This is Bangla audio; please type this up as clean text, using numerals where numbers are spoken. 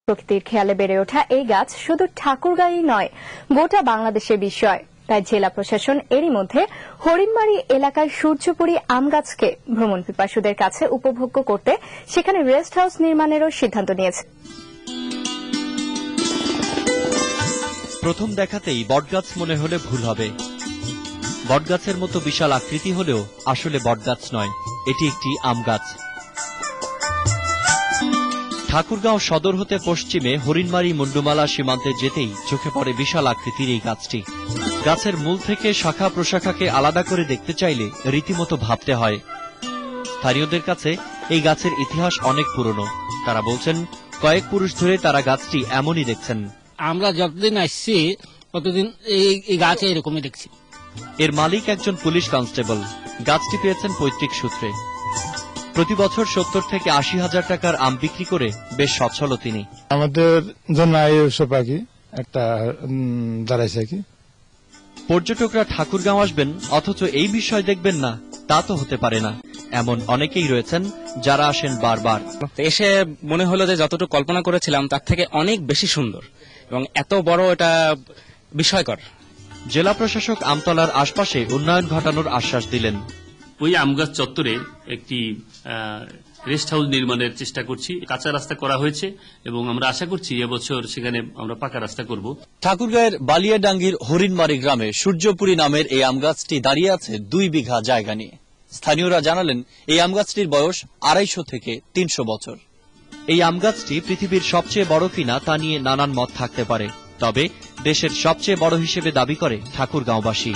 প্রকৃতির খেয়ালে বেড়ে ওঠা এই গাছ শুধু ঠাকুরগাঁওই নয়, গোটা বাংলাদেশের বিষয়। তাই জেলা প্রশাসন এরই মধ্যে হরিণমারী এলাকার সূর্যপুরী আম গাছকে ভ্রমণ পিপাসুদের কাছে উপভোগ্য করতে সেখানে রেস্ট হাউস নির্মাণেরও সিদ্ধান্ত নিয়েছে। প্রথম দেখাতেই বটগাছ মনে হলে ভুল হবে। বটগাছের মতো বিশাল আকৃতি হলেও আসলে বটগাছ নয়, এটি একটি আম গাছ। ঠাকুরগাঁও সদর হতে পশ্চিমে হরিণমারী মুন্ডুমালা সীমান্তে যেতেই চোখে পড়ে বিশাল আকৃতির এই গাছটি। গাছের মূল থেকে শাখা প্রশাখাকে আলাদা করে দেখতে চাইলে রীতিমতো ভাবতে হয়। স্থানীয়দের কাছে এই গাছের ইতিহাস অনেক পুরনো। তারা বলছেন কয়েক পুরুষ ধরে তারা গাছটি এমনই দেখছেন। আমরা যতদিন আসছি ততদিন এই গাছ এরকমই দেখছি। এর মালিক একজন পুলিশ কনস্টেবল। গাছটি পেয়েছেন পৈতৃক সূত্রে। প্রতি বছর 70 থেকে 80 হাজার টাকার আম বিক্রি করে বেশ সচ্ছল তিনি। আমাদের জন্য পাখি একটা দাঁড়াইছে কি। পর্যটকরা ঠাকুরগাঁও আসবেন অথচ এই বিষয় দেখবেন না, তা তো হতে পারে না। এমন অনেকেই রয়েছেন যারা আসেন বারবার। এসে মনে হলো যে যতটুকু কল্পনা করেছিলাম তার থেকে অনেক বেশি সুন্দর এবং এত বড়, এটা বিস্ময়কর। জেলা প্রশাসক আমতলার আশপাশে উন্নয়ন ঘটানোর আশ্বাস দিলেন। ওই আমগাছ চত্বরে একটি রেস্ট হাউস নির্মাণের চেষ্টা করছি। কাঁচা রাস্তা করা হয়েছে এবং আমরা আশা করছি এবছর সেখানে আমরা পাকা রাস্তা করব। ঠাকুরগাঁয়ের বালিয়াডাঙ্গির হরিণমারী গ্রামে সূর্যপুরী নামের এই আমগাছটি দাঁড়িয়ে আছে 2 বিঘা জায়গা নিয়ে। স্থানীয়রা জানালেন এই আমগাছটির বয়স 250 থেকে 300 বছর। এই আমগাছটি পৃথিবীর সবচেয়ে বড় কিনা তা নিয়ে নানান মত থাকতে পারে, তবে দেশের সবচেয়ে বড় হিসেবে দাবি করে ঠাকুরগাঁওবাসী।